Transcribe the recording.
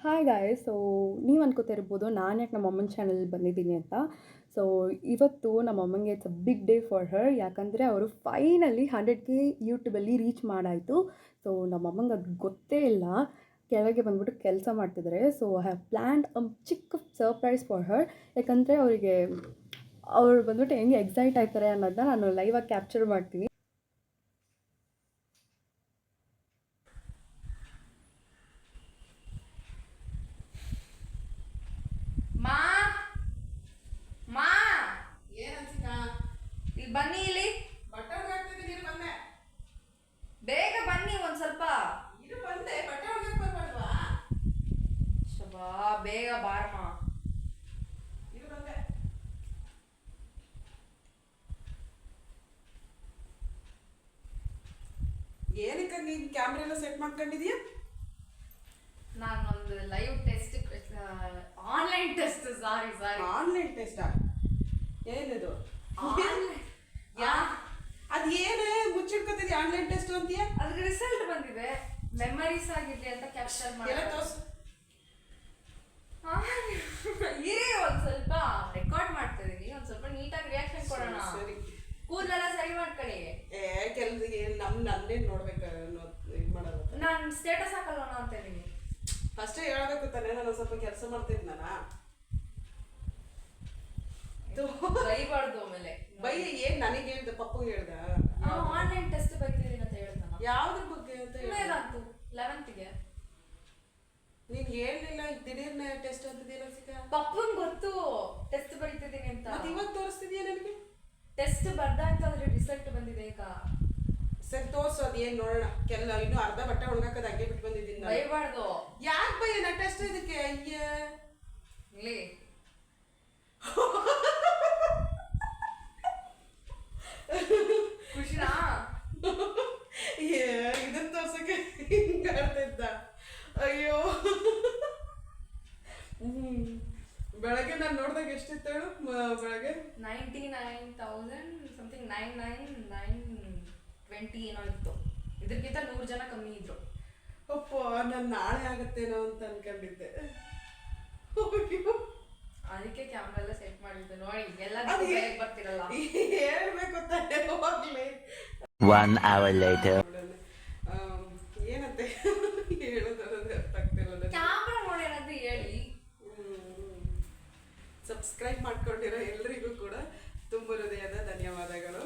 Hi guys. ನೀವು ಅನ್ಕೋತಿರ್ಬೋದು ನಾನು ಯಾಕೆ ನಮ್ಮ ಅಮ್ಮನ ಚಾನಲ್ ಬಂದಿದ್ದೀನಿ ಅಂತ. ಸೊ ಇವತ್ತು ನಮ್ಮ ಅಮ್ಮಂಗೆ it's a big day for her. ಯಾಕಂದರೆ ಅವರು ಫೈನಲಿ 100K ಯೂಟ್ಯೂಬಲ್ಲಿ ರೀಚ್ ಮಾಡಾಯಿತು. ಸೊ ನಮ್ಮ ಅಮ್ಮಂಗೆ ಅದು ಗೊತ್ತೇ ಇಲ್ಲ. ಕೆಳಗೆ ಬಂದ್ಬಿಟ್ಟು ಕೆಲಸ ಮಾಡ್ತಿದ್ದಾರೆ. ಸೊ ಐ ಹ್ಯಾವ್ ಪ್ಲ್ಯಾನ್ಡ್ ಚಿಕ್ಕ ಸರ್ಪ್ರೈಸ್ ಫಾರ್ ಹರ್. ಯಾಕಂದರೆ ಅವರಿಗೆ ಅವ್ರು ಬಂದ್ಬಿಟ್ಟು ಹೆಂಗೆ ಎಕ್ಸೈಟ್ ಆಯ್ತಾರೆ ಅನ್ನೋದನ್ನ ನಾನು ಲೈವಾಗಿ ಕ್ಯಾಪ್ಚರ್ ಮಾಡ್ತೀನಿ. ಮಾ ಮಾ ಏನಂತ ಇಲ್ಲಿ ಬನ್ನಿ. ಇಲ್ಲಿ ಬಟ್ಟೆ ಒಣಗಾಕ್ತಿದ್ದೀನಿ ಬಂದೆ. ಬೇಗ ಬನ್ನಿ ಒಂದ್ ಸ್ವಲ್ಪ. ಇದು ಬಂದೆ, ಬಟ್ಟೆ ಒಣಗಾಕ್ ಬರ್ಬಾರ್ದವಾ? ಶಬಾ ಬೇಗ ಬಾರಮ್ಮ. ಇದು ಬಂದೆ. ಏನಕ್ಕೆ ನೀನ್ ಕ್ಯಾಮ್ರಾ ಎಲ್ಲ ಸೆಟ್ ಮಾಡ್ಕೊಂಡಿದೀಯ? ನಾನೊಂದು ಲೈವ್ ಟೆಸ್ಟ್, ಆನ್ಲೈನ್ ಟೆಸ್ಟ್. ಸಾರಿ ಆನ್ಲೈನ್ ಟೆಸ್ಟಾ? ಏನಿದು? ಯಾ ಅದ್ ಏನೇ ಮುಚ್ಚಿಡ್ಕೊತಿದ್ಯಾ ಆನ್ಲೈನ್ ಟೆಸ್ಟ್ ಅಂತೀಯ? ಅದ್ರ ರಿಸಲ್ಟ್ ಬಂದಿದೆ. ಮೆಮರೀಸ್ ಆಗಿರ್ಲಿ ಅಂತ ಕ್ಯಾಪ್ಚರ್ ಮಾಡಿ. ಎಲ್ಲ ತೋರ್ಸು. ಇರೇ ಒಂದ್ ಸ್ವಲ್ಪ ರೆಕಾರ್ಡ್ ಮಾಡ್ತಾ ಇದೀನಿ. ಒಂದ್ ಸ್ವಲ್ಪ ನೀಟಾಗಿ ರಿಯಾಕ್ಷನ್ ಕೊಡೋಣ. ಸರಿ. ಕೂದಲೆಲ್ಲ ಸರಿ ಮಾಡ್ಕೊಳ್ಳಿ. ನನ್ನೇ ನೋಡ್ಬೇಕು ಇದು ಮಾಡೋದು. ನಾನು ಸ್ಟೇಟಸ್ ಹಾಕಲ್ವನ ಅಂತ ಇದೀನಿ. ಫಸ್ಟೇ ಹೇಳ್ಬೇಕು ತಾನೇ, ನಾನು ಸ್ವಲ್ಪ ಕೆಲಸ ಮಾಡ್ತಿದ್ನಲ್ಲ. ಬೈಬಾರ್ದು ಆಮೇಲೆ. ಬೈಯ ಏನ್ ನನಗೆ ಹೇಳ್ದ, ಪಪ್ಪು ಹೇಳ್ದ? ಆನ್ಲೈನ್ ಟೆಸ್ಟ್ ಬೈತಿದ್ದೀನಿ ಅಂತ ಹೇಳ್ದಲ್ಲ. ಯಾವ್ದ್ರ ಬಗ್ಗೆ ಅಂತ ಮೇಲಂತು 11th ನೀನ್ ಹೇಳ್ಲಿಲ್ಲ. ದಿಢೀರ್ನ ಟೆಸ್ಟ್ ಅಂತಿದೆಯಲ್ಲ ಸಿಕ್ಕ. ಪಪ್ಪನ್ ಗೊತ್ತು ಟೆಸ್ಟ್ ಬರೀತಿದ್ದೀನಿ ಅಂತ. ಮತ್ತೆ ಇವತ್ತು ತೋರಿಸ್ತಿದ್ಯಾ ನನಗೆ? ಟೆಸ್ಟ್ ಬರ್ದಾಯ್ತು, ಅದ್ರ ರಿಸಲ್ಟ್ ಬಂದಿದೆ ಈಗ. ಸರಿ ತೋರ್ಸು, ಅದ್ ಏನ್ ನೋಡೋಣ. ಇನ್ನು ಅರ್ಧ ಬಟ್ಟೆ ಒಣಗಾಕದ ಹಂಗೆ ಬಿಟ್ಟು ಬಂದಿದ್ದೀನಿ. ಬೈಬಾರ್ದು. ಯಾಕೆ ಬೈಯನ ಟೆಸ್ಟ್ ಇದಕ್ಕೆ? ಅಯ್ಯ ಇಲ್ಲಿ ಖುಷಿನಾ? ಇದನ್ನ ತೋರ್ಸಕ್ಕೆ ಹಿಂಗ ಆಡ್ತಿದ್ದ. ಅಯ್ಯೋ ಬೆಳಗ್ಗೆ ನಾನು ನೋಡ್ದಾಗ ಎಷ್ಟಿತ್ತು ಹೇಳು? ಬೆಳಗ್ಗೆ 99,000 ಸಮಥಿಂಗ್ 99,920 ಏನೋ ಇತ್ತು. ಇದಕ್ಕಿಂತ 100 ಜನ ಕಮ್ಮಿ ಇದ್ರು. ಅಪ್ಪ, ನಾನು ನಾಳೆ ಆಗತ್ತೇನೋ ಅಂತ ಅನ್ಕೊಂಡಿದ್ದೆ. ಅದಕ್ಕೆ ಕ್ಯಾಮ್ರಾ ಎಲ್ಲ ಸೆಟ್ ಮಾಡಿದ್ದೆ. ನೋಡಿ ಎಲ್ಲ ಬರ್ತಿರಲ್ಲ. ಹೇಳ್ಬೇಕು ತಾನೆ ಹೋಗ್ಲಿ. 1 hour later. ಏನಂತೆ ಹೇಳೋದು ಅರ್ಥ ಆಗ್ತಿಲ್ಲ. ಕ್ಯಾಮ್ರಾ ನೋಡಿ ಏನಂತ ಹೇಳಿ. ಸಬ್ಸ್ಕ್ರೈಬ್ ಮಾಡ್ಕೊಂಡಿರೋ ಎಲ್ರಿಗೂ ಕೂಡ ತುಂಬ ಹೃದಯದ ಧನ್ಯವಾದಗಳು.